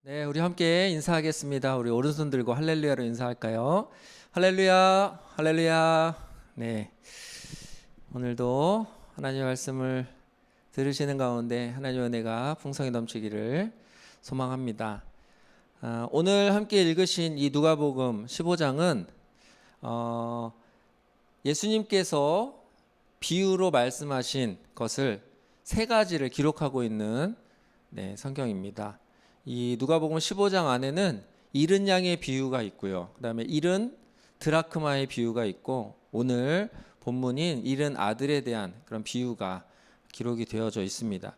네, 우리 함께 인사하겠습니다. 우리 오른손 들고 할렐루야로 인사할까요? 할렐루야, 할렐루야. 네, 오늘도 하나님의 말씀을 들으시는 가운데 하나님의 은혜가 풍성히 넘치기를 소망합니다. 오늘 함께 읽으신 이 누가복음 15장은 예수님께서 비유로 말씀하신 것을 세 가지를 기록하고 있는 성경입니다. 이 누가복음 15장 안에는 잃은 양의 비유가 있고요. 그다음에 잃은 드라크마의 비유가 있고 오늘 본문인 잃은 아들에 대한 그런 비유가 기록이 되어져 있습니다.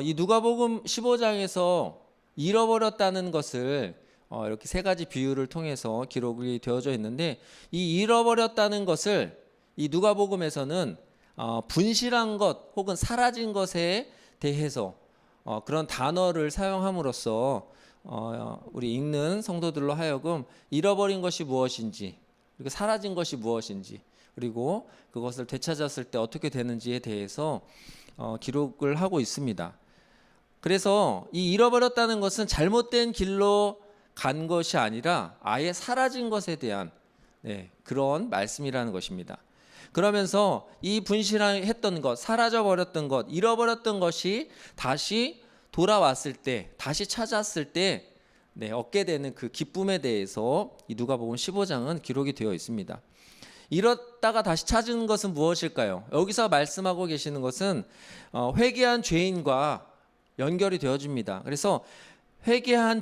이 누가복음 15장에서 잃어버렸다는 것을 이렇게 세 가지 비유를 통해서 기록이 되어져 있는데 이 잃어버렸다는 것을 이 누가복음에서는 분실한 것 혹은 사라진 것에 대해서 그런 단어를 사용함으로써 우리 읽는 성도들로 하여금 잃어버린 것이 무엇인지 그리고 사라진 것이 무엇인지 그리고 그것을 되찾았을 때 어떻게 되는지에 대해서 기록을 하고 있습니다. 그래서 이 잃어버렸다는 것은 잘못된 길로 간 것이 아니라 아예 사라진 것에 대한 그런 말씀이라는 것입니다. 그러면서 이 분실했던 것, 사라져버렸던 것, 잃어버렸던 것이 다시 돌아왔을 때, 다시 찾았을 때 얻게 되는 그 기쁨에 대해서 이 누가복음 15장은 기록이 되어 있습니다. 잃었다가 다시 찾은 것은 무엇일까요? 여기서 말씀하고 계시는 것은 회개한 죄인과 연결이 되어집니다. 그래서 회개한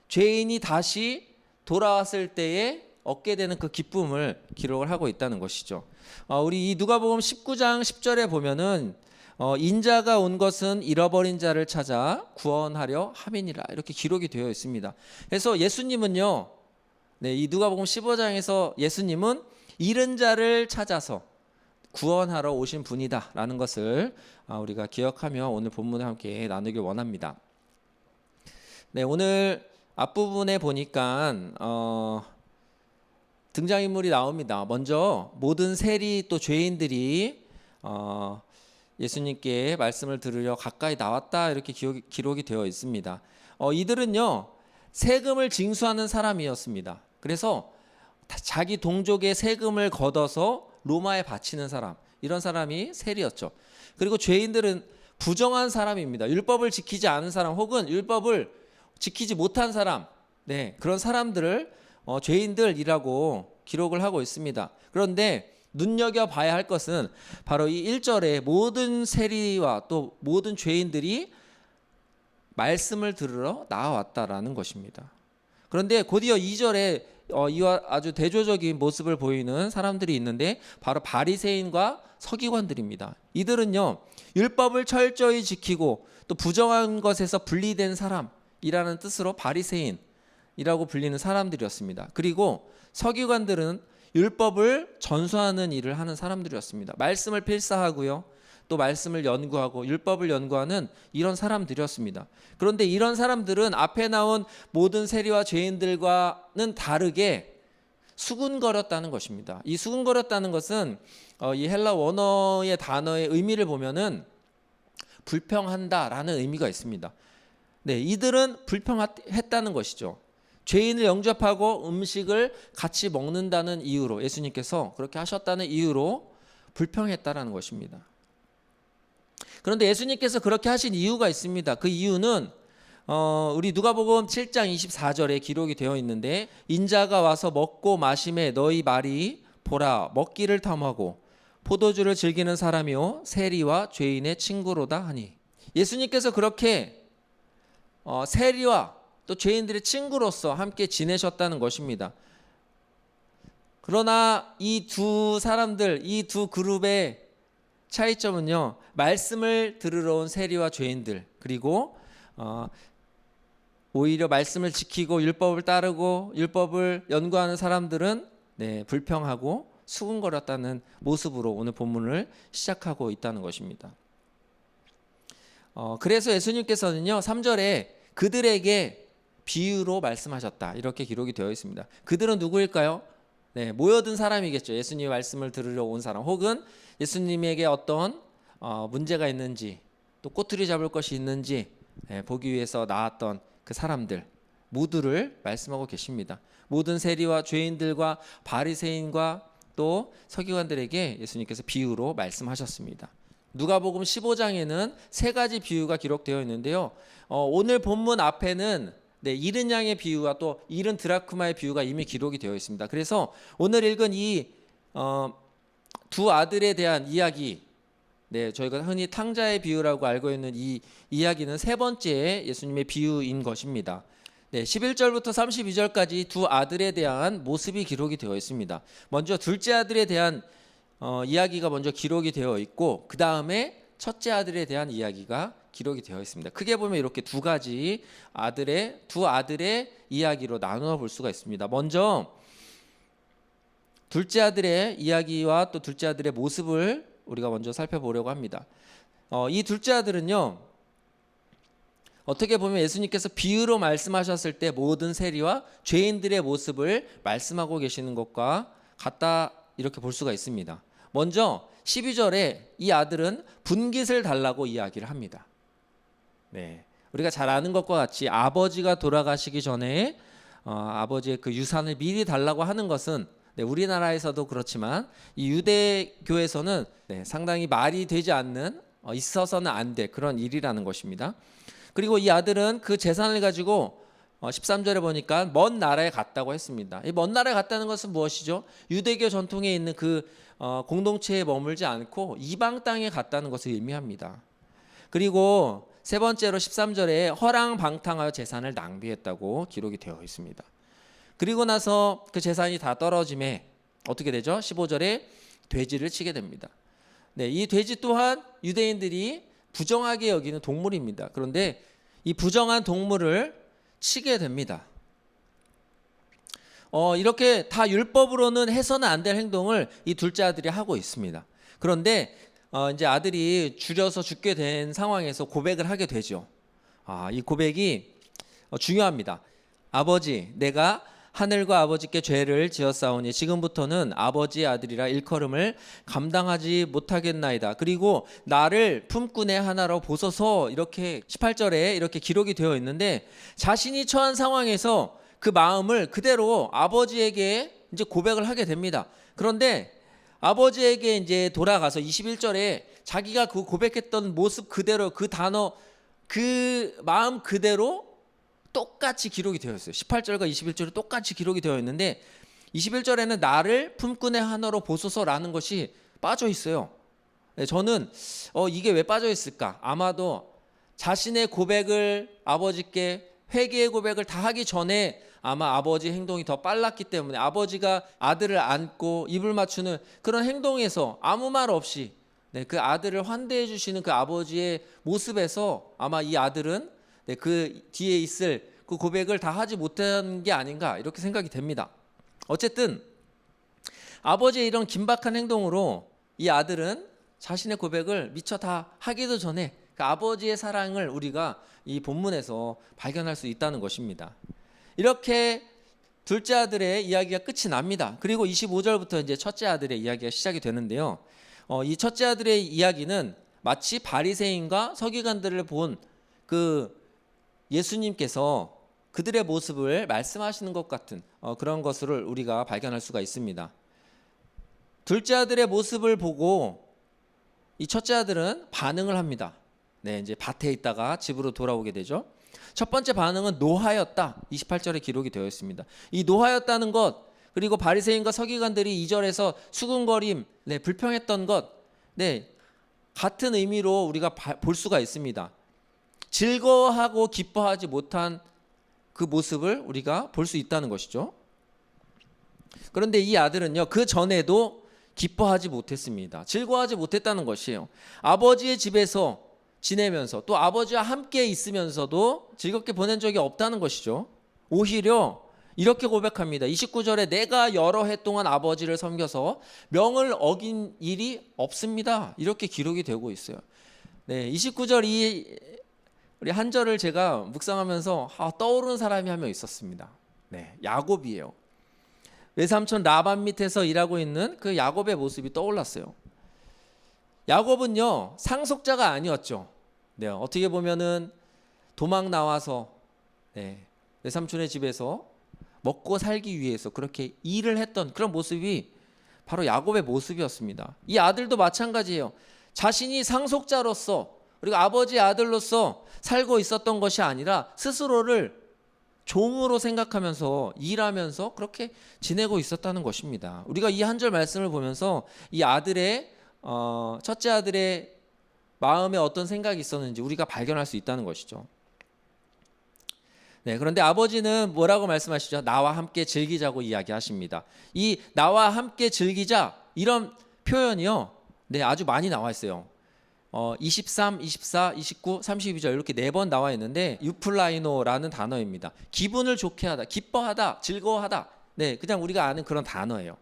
죄인이 다시 돌아왔을 때에 얻게 되는 그 기쁨을 기록을 하고 있다는 것이죠. 우리 이 누가복음 19장 10절에 보면은 인자가 온 것은 잃어버린 자를 찾아 구원하려 함이니라 이렇게 기록이 되어 있습니다. 그래서 예수님은요, 이 누가복음 15장에서 예수님은 잃은 자를 찾아서 구원하러 오신 분이다라는 것을 우리가 기억하며 오늘 본문을 함께 나누길 원합니다. 오늘 앞부분에 보니까 등장인물이 나옵니다. 먼저 모든 세리 또 죄인들이 예수님께 말씀을 들으려 가까이 나왔다 이렇게 기록이 되어 있습니다. 이들은요 세금을 징수하는 사람이었습니다. 그래서 자기 동족의 세금을 걷어서 로마에 바치는 사람, 이런 사람이 세리였죠. 그리고 죄인들은 부정한 사람입니다. 율법을 지키지 않은 사람 혹은 율법을 지키지 못한 사람, 그런 사람들을 죄인들이라고 기록을 하고 있습니다. 그런데 눈여겨봐야 할 것은 바로 이 1절에 모든 세리와 또 모든 죄인들이 말씀을 들으러 나와왔다라는 것입니다. 그런데 곧이어 2절에 이와 아주 대조적인 모습을 보이는 사람들이 있는데 바로 바리새인과 서기관들입니다. 이들은요 율법을 철저히 지키고 또 부정한 것에서 분리된 사람이라는 뜻으로 바리새인이라고 불리는 사람들이었습니다. 그리고 서기관들은 율법을 전수하는 일을 하는 사람들이었습니다. 말씀을 필사하고요. 또 말씀을 연구하고 율법을 연구하는 이런 사람들이었습니다. 그런데 이런 사람들은 앞에 나온 모든 세리와 죄인들과는 다르게 수군거렸다는 것입니다. 이 수군거렸다는 것은 이 헬라 원어의 단어의 의미를 보면은 불평한다라는 의미가 있습니다. 이들은 불평했다는 것이죠. 죄인을 영접하고 음식을 같이 먹는다는 이유로 예수님께서 그렇게 하셨다는 이유로 불평했다라는 것입니다. 그런데 예수님께서 그렇게 하신 이유가 있습니다. 그 이유는 우리 누가복음 7장 24절에 기록이 되어 있는데 인자가 와서 먹고 마심에 너희 말이 보라 먹기를 탐하고 포도주를 즐기는 사람이요 세리와 죄인의 친구로다 하니 예수님께서 그렇게 세리와 또 죄인들의 친구로서 함께 지내셨다는 것입니다. 그러나 이 두 사람들, 이 두 그룹의 차이점은요, 말씀을 들으러 온 세리와 죄인들, 그리고 오히려 말씀을 지키고 율법을 따르고 율법을 연구하는 사람들은 불평하고 수군거렸다는 모습으로 오늘 본문을 시작하고 있다는 것입니다. 그래서 예수님께서는요 3절에 그들에게 비유로 말씀하셨다 이렇게 기록이 되어 있습니다. 그들은 누구일까요? 모여든 사람이겠죠. 예수님의 말씀을 들으러 온 사람 혹은 예수님에게 어떤 문제가 있는지 또 꼬투리 잡을 것이 있는지 보기 위해서 나왔던 그 사람들 모두를 말씀하고 계십니다. 모든 세리와 죄인들과 바리새인과 또 서기관들에게 예수님께서 비유로 말씀하셨습니다. 누가복음 15장에는 세 가지 비유가 기록되어 있는데요. 오늘 본문 앞에는 잃은 양의 비유와 또 잃은 드라크마의 비유가 이미 기록이 되어 있습니다. 그래서 오늘 읽은 이 두 아들에 대한 이야기, 저희가 흔히 탕자의 비유라고 알고 있는 이 이야기는 세 번째 예수님의 비유인 것입니다. 11절부터 32절까지 두 아들에 대한 모습이 기록이 되어 있습니다. 먼저 둘째 아들에 대한 이야기가 먼저 기록이 되어 있고 그 다음에 첫째 아들에 대한 이야기가 기록이 되어 있습니다. 크게 보면 이렇게 두 아들의 이야기로 나누어 볼 수가 있습니다. 먼저 둘째 아들의 이야기와 또 둘째 아들의 모습을 우리가 먼저 살펴보려고 합니다. 이 둘째 아들은요, 어떻게 보면 예수님께서 비유로 말씀하셨을 때 모든 세리와 죄인들의 모습을 말씀하고 계시는 것과 같다 이렇게 볼 수가 있습니다. 먼저 12절에 이 아들은 분깃을 달라고 이야기를 합니다. 우리가 잘 아는 것과 같이 아버지가 돌아가시기 전에 아버지의 그 유산을 미리 달라고 하는 것은 우리나라에서도 그렇지만 이 유대교에서는 상당히 말이 되지 않는 있어서는 안 될 그런 일이라는 것입니다. 그리고 이 아들은 그 재산을 가지고 13절에 보니까 먼 나라에 갔다고 했습니다. 이 먼 나라에 갔다는 것은 무엇이죠? 유대교 전통에 있는 그 공동체에 머물지 않고 이방 땅에 갔다는 것을 의미합니다. 그리고 세 번째로 13절에 허랑방탕하여 재산을 낭비했다고 기록이 되어 있습니다. 그리고 나서 그 재산이 다 떨어짐에 어떻게 되죠? 15절에 돼지를 치게 됩니다. 이 돼지 또한 유대인들이 부정하게 여기는 동물입니다. 그런데 이 부정한 동물을 치게 됩니다. 이렇게 다 율법으로는 해서는 안 될 행동을 이 둘째 아들이 하고 있습니다. 그런데 이제 아들이 줄여서 죽게 된 상황에서 고백을 하게 되죠. 이 고백이 중요합니다. 아버지, 내가 하늘과 아버지께 죄를 지었사오니 지금부터는 아버지의 아들이라 일컬음을 감당하지 못하겠나이다. 그리고 나를 품꾼의 하나로 보소서, 이렇게 18절에 이렇게 기록이 되어 있는데 자신이 처한 상황에서 그 마음을 그대로 아버지에게 이제 고백을 하게 됩니다. 그런데 아버지에게 이제 돌아가서 21절에 자기가 그 고백했던 모습 그대로, 그 단어, 그 마음 그대로 똑같이 기록이 되어 있어요. 18절과 21절이 똑같이 기록이 되어 있는데 21절에는 나를 품꾼의 하나로 보소서라는 것이 빠져 있어요. 저는 이게 왜 빠져 있을까? 아마도 자신의 고백을 아버지께 회개의 고백을 다 하기 전에 아마 아버지 행동이 더 빨랐기 때문에 아버지가 아들을 안고 입을 맞추는 그런 행동에서 아무 말 없이 그 아들을 환대해 주시는 그 아버지의 모습에서 아마 이 아들은 그 뒤에 있을 그 고백을 다 하지 못한 게 아닌가 이렇게 생각이 됩니다. 어쨌든 아버지의 이런 긴박한 행동으로 이 아들은 자신의 고백을 미처 다 하기도 전에 그 아버지의 사랑을 우리가 이 본문에서 발견할 수 있다는 것입니다. 이렇게 둘째 아들의 이야기가 끝이 납니다. 그리고 25절부터 이제 첫째 아들의 이야기가 시작이 되는데요. 이 첫째 아들의 이야기는 마치 바리새인과 서기관들을 본 그 예수님께서 그들의 모습을 말씀하시는 것 같은 그런 것을 우리가 발견할 수가 있습니다. 둘째 아들의 모습을 보고 이 첫째 아들은 반응을 합니다. 이제 밭에 있다가 집으로 돌아오게 되죠. 첫 번째 반응은 노하였다. 28절에 기록이 되어 있습니다. 이 노하였다는 것, 그리고 바리새인과 서기관들이 2절에서 수군거림, 불평했던 것, 같은 의미로 우리가 볼 수가 있습니다. 즐거워하고 기뻐하지 못한 그 모습을 우리가 볼 수 있다는 것이죠. 그런데 이 아들은요, 그 전에도 기뻐하지 못했습니다. 즐거워하지 못했다는 것이에요. 아버지의 집에서 지내면서 또 아버지와 함께 있으면서도 즐겁게 보낸 적이 없다는 것이죠. 오히려 이렇게 고백합니다. 29절에 내가 여러 해 동안 아버지를 섬겨서 명을 어긴 일이 없습니다. 이렇게 기록이 되고 있어요. 29절 우리 한 절을 제가 묵상하면서 떠오르는 사람이 한 명 있었습니다. 야곱이에요. 외삼촌 라반 밑에서 일하고 있는 그 야곱의 모습이 떠올랐어요. 야곱은요, 상속자가 아니었죠. 어떻게 보면은 도망 나와서 네, 외삼촌의 집에서 먹고 살기 위해서 그렇게 일을 했던 그런 모습이 바로 야곱의 모습이었습니다. 이 아들도 마찬가지예요. 자신이 상속자로서 그리고 아버지의 아들로서 살고 있었던 것이 아니라 스스로를 종으로 생각하면서 일하면서 그렇게 지내고 있었다는 것입니다. 우리가 이 한 절 말씀을 보면서 이 아들의 첫째 아들의 마음에 어떤 생각이 있었는지 우리가 발견할 수 있다는 것이죠. 네, 그런데 아버지는 뭐라고 말씀하시죠? 나와 함께 즐기자고 이야기하십니다. 이 나와 함께 즐기자 이런 표현이요, 네, 아주 많이 나와 있어요. 23, 24, 29, 32절 이렇게 4번 나와 있는데 유플라이노라는 단어입니다. 기분을 좋게 하다, 기뻐하다, 즐거워하다. 네, 그냥 우리가 아는 그런 단어예요.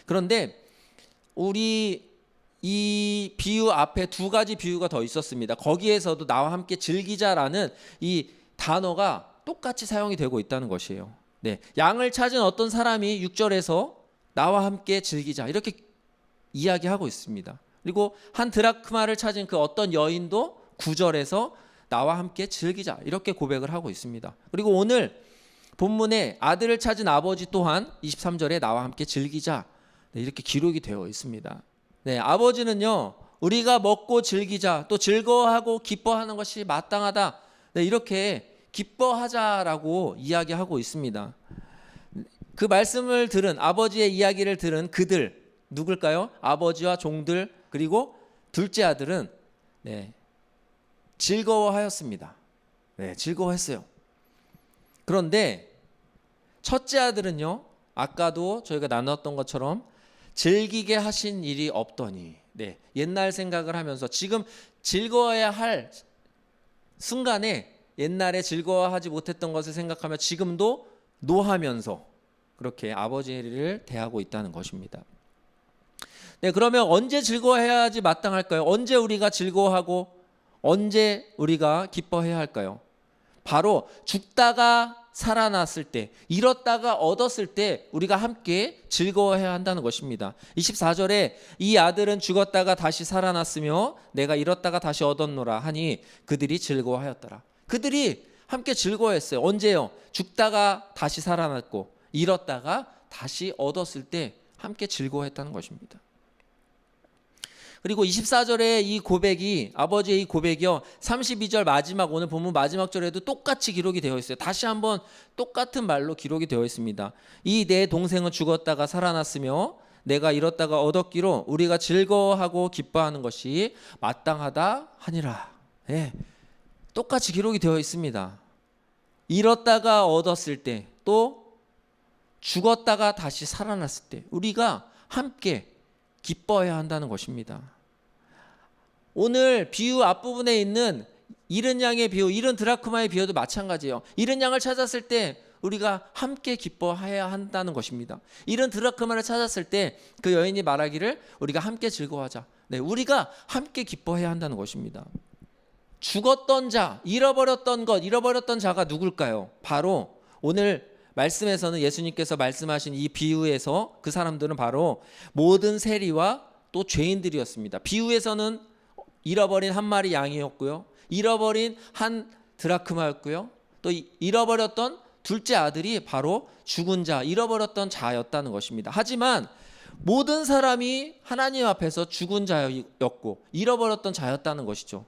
그런데 우리 이 비유 앞에 2가지 비유가 더 있었습니다. 거기에서도 나와 함께 즐기자라는 이 단어가 똑같이 사용이 되고 있다는 것이에요. 네, 양을 찾은 어떤 사람이 6절에서 나와 함께 즐기자 이렇게 이야기하고 있습니다. 그리고 한 드라크마를 찾은 그 어떤 여인도 9절에서 나와 함께 즐기자 이렇게 고백을 하고 있습니다. 그리고 오늘 본문에 아들을 찾은 아버지 또한 23절에 나와 함께 즐기자, 네, 이렇게 기록이 되어 있습니다. 네, 아버지는요, 우리가 먹고 즐기자, 또 즐거워하고 기뻐하는 것이 마땅하다, 네, 이렇게 기뻐하자라고 이야기하고 있습니다. 그 말씀을 들은, 아버지의 이야기를 들은 그들 누굴까요? 아버지와 종들 그리고 둘째 아들은, 네, 즐거워하였습니다. 네, 즐거워했어요. 그런데 첫째 아들은요, 아까도 저희가 나눴던 것처럼 즐기게 하신 일이 없더니, 네, 옛날 생각을 하면서 지금 즐거워야 할 순간에 옛날에 즐거워하지 못했던 것을 생각하며 지금도 노하면서 그렇게 아버지를 대하고 있다는 것입니다. 네, 그러면 언제 즐거워해야지 마땅할까요? 언제 우리가 즐거워하고 언제 우리가 기뻐해야 할까요? 바로 죽다가 살아났을 때, 잃었다가 얻었을 때 우리가 함께 즐거워해야 한다는 것입니다. 24절에 이 아들은 죽었다가 다시 살아났으며 내가 잃었다가 다시 얻었노라 하니 그들이 즐거워하였더라. 그들이 함께 즐거워했어요. 언제요? 죽다가 다시 살아났고 잃었다가 다시 얻었을 때 함께 즐거워했다는 것입니다. 그리고 24절의 이 고백이, 아버지의 이 고백이요, 32절 마지막, 오늘 본문 마지막 절에도 똑같이 기록이 되어 있어요. 다시 한번 똑같은 말로 기록이 되어 있습니다. 이 내 동생은 죽었다가 살아났으며 내가 잃었다가 얻었기로 우리가 즐거워하고 기뻐하는 것이 마땅하다 하니라. 네, 똑같이 기록이 되어 있습니다. 잃었다가 얻었을 때, 또 죽었다가 다시 살아났을 때 우리가 함께 기뻐해야 한다는 것입니다. 오늘 비유 앞부분에 있는 잃은 양의 비유, 잃은 드라크마의 비유도 마찬가지예요. 잃은 양을 찾았을 때 우리가 함께 기뻐해야 한다는 것입니다. 잃은 드라크마를 찾았을 때 그 여인이 말하기를 우리가 함께 즐거워하자. 네, 우리가 함께 기뻐해야 한다는 것입니다. 죽었던 자, 잃어버렸던 것, 잃어버렸던 자가 누굴까요? 바로 오늘 말씀에서는 예수님께서 말씀하신 이 비유에서 그 사람들은 바로 모든 세리와 또 죄인들이었습니다. 비유에서는 잃어버린 한 마리 양이었고요, 잃어버린 한 드라크마였고요, 또 잃어버렸던 둘째 아들이 바로 죽은 자, 잃어버렸던 자였다는 것입니다. 하지만 모든 사람이 하나님 앞에서 죽은 자였고 잃어버렸던 자였다는 것이죠.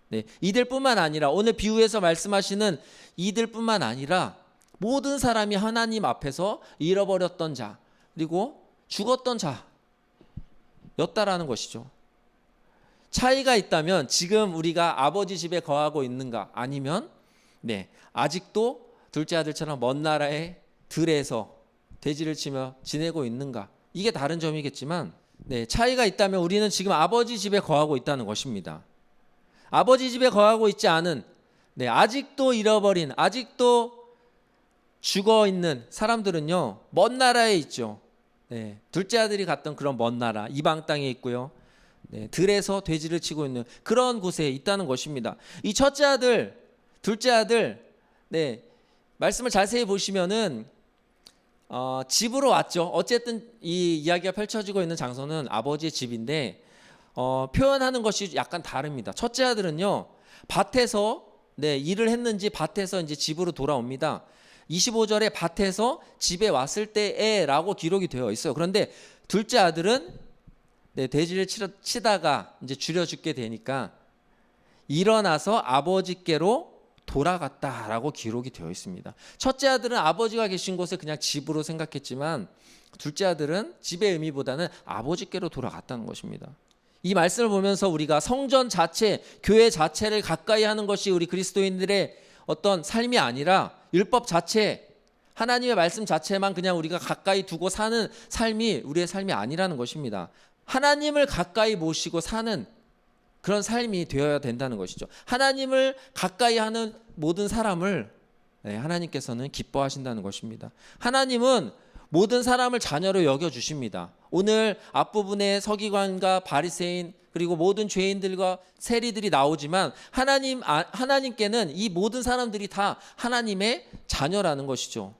네, 이들뿐만 아니라 오늘 비유에서 말씀하시는 이들뿐만 아니라 모든 사람이 하나님 앞에서 잃어버렸던 자 그리고 죽었던 자였다라는 것이죠. 차이가 있다면 지금 우리가 아버지 집에 거하고 있는가, 아니면 네, 아직도 둘째 아들처럼 먼 나라의 들에서 돼지를 치며 지내고 있는가, 이게 다른 점이겠지만, 네, 차이가 있다면 우리는 지금 아버지 집에 거하고 있다는 것입니다. 아버지 집에 거하고 있지 않은, 네, 아직도 잃어버린, 아직도 죽어 있는 사람들은요, 먼 나라에 있죠. 네, 둘째 아들이 갔던 그런 먼 나라, 이방 땅에 있고요, 네, 들에서 돼지를 치고 있는 그런 곳에 있다는 것입니다. 이 첫째 아들, 둘째 아들, 네, 말씀을 자세히 보시면은 집으로 왔죠. 어쨌든 이 이야기가 펼쳐지고 있는 장소는 아버지의 집인데 표현하는 것이 약간 다릅니다. 첫째 아들은요, 밭에서 일을 했는지 밭에서 이제 집으로 돌아옵니다. 25절에 밭에서 집에 왔을 때에라고 기록이 되어 있어요. 그런데 둘째 아들은 돼지를 치다가 이제 줄여 죽게 되니까 일어나서 아버지께로 돌아갔다라고 기록이 되어 있습니다. 첫째 아들은 아버지가 계신 곳을 그냥 집으로 생각했지만 둘째 아들은 집의 의미보다는 아버지께로 돌아갔다는 것입니다. 이 말씀을 보면서 우리가 성전 자체, 교회 자체를 가까이 하는 것이 우리 그리스도인들의 어떤 삶이 아니라 율법 자체, 하나님의 말씀 자체만 그냥 우리가 가까이 두고 사는 삶이 우리의 삶이 아니라는 것입니다. 하나님을 가까이 모시고 사는 그런 삶이 되어야 된다는 것이죠. 하나님을 가까이 하는 모든 사람을 하나님께서는 기뻐하신다는 것입니다. 하나님은 모든 사람을 자녀로 여겨주십니다. 오늘 앞부분에 서기관과 바리새인 그리고 모든 죄인들과 세리들이 나오지만 하나님께는 이 모든 사람들이 다 하나님의 자녀라는 것이죠.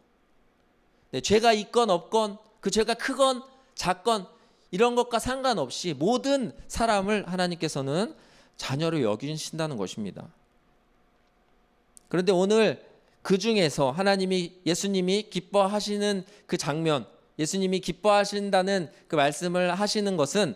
죄가 있건 없건 그 죄가 크건 작건 이런 것과 상관없이 모든 사람을 하나님께서는 자녀로 여기신다는 것입니다. 그런데 오늘 그 중에서 예수님이 기뻐하시는 그 장면, 예수님이 기뻐하신다는 그 말씀을 하시는 것은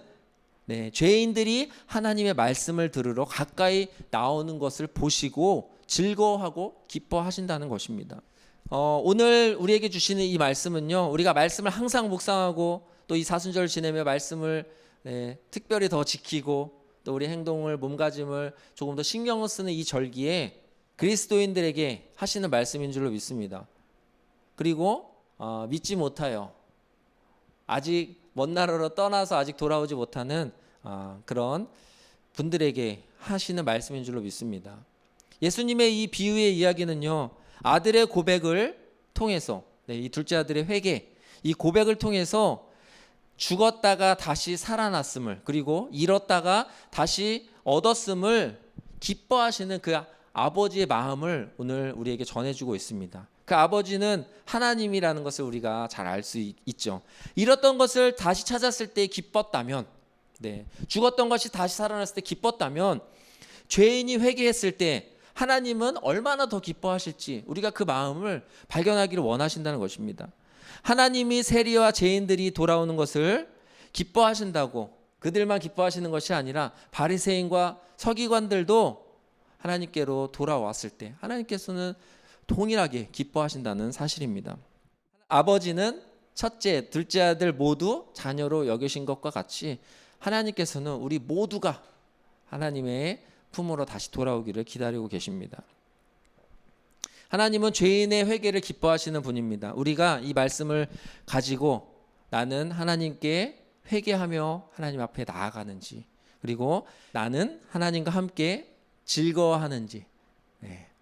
죄인들이 하나님의 말씀을 들으러 가까이 나오는 것을 보시고 즐거워하고 기뻐하신다는 것입니다. 오늘 우리에게 주시는 이 말씀은요, 우리가 말씀을 항상 묵상하고 또 이 사순절을 지내며 말씀을 특별히 더 지키고 또 우리 행동을 몸가짐을 조금 더 신경을 쓰는 이 절기에 그리스도인들에게 하시는 말씀인 줄로 믿습니다. 그리고 믿지 못하여 아직 먼 나라로 떠나서 아직 돌아오지 못하는 그런 분들에게 하시는 말씀인 줄로 믿습니다. 예수님의 이 비유의 이야기는요, 아들의 고백을 통해서 이 둘째 아들의 회개, 이 고백을 통해서 죽었다가 다시 살아났음을, 그리고 잃었다가 다시 얻었음을 기뻐하시는 그 아버지의 마음을 오늘 우리에게 전해주고 있습니다. 그 아버지는 하나님이라는 것을 우리가 잘 알 수 있죠. 잃었던 것을 다시 찾았을 때 기뻤다면, 죽었던 것이 다시 살아났을 때 기뻤다면, 죄인이 회개했을 때 하나님은 얼마나 더 기뻐하실지 우리가 그 마음을 발견하기를 원하신다는 것입니다. 하나님이 세리와 죄인들이 돌아오는 것을 기뻐하신다고 그들만 기뻐하시는 것이 아니라 바리새인과 서기관들도 하나님께로 돌아왔을 때 하나님께서는 동일하게 기뻐하신다는 사실입니다. 아버지는 첫째, 둘째 아들 모두 자녀로 여기신 것과 같이 하나님께서는 우리 모두가 하나님의 품으로 다시 돌아오기를 기다리고 계십니다. 하나님은 죄인의 회개를 기뻐하시는 분입니다. 우리가 이 말씀을 가지고 나는 하나님께 회개하며 하나님 앞에 나아가는지, 그리고 나는 하나님과 함께 즐거워하는지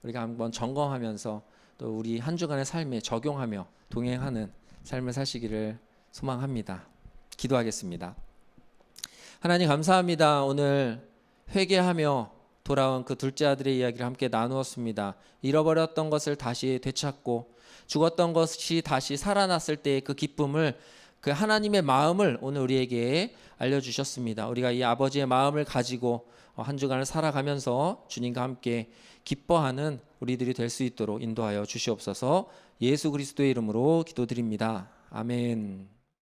우리가 한번 점검하면서 또 우리 한 주간의 삶에 적용하며 동행하는 삶을 사시기를 소망합니다. 기도하겠습니다. 하나님 감사합니다. 오늘 회개하며 돌아온 그 둘째 아들의 이야기를 함께 나누었습니다. 잃어버렸던 것을 다시 되찾고 죽었던 것이 다시 살아났을 때의 그 기쁨을, 그 하나님의 마음을 오늘 우리에게 알려주셨습니다. 우리가 이 아버지의 마음을 가지고 한 주간을 살아가면서 주님과 함께 기뻐하는 우리들이 될 수 있도록 인도하여 주시옵소서. 예수 그리스도의 이름으로 기도드립니다. 아멘.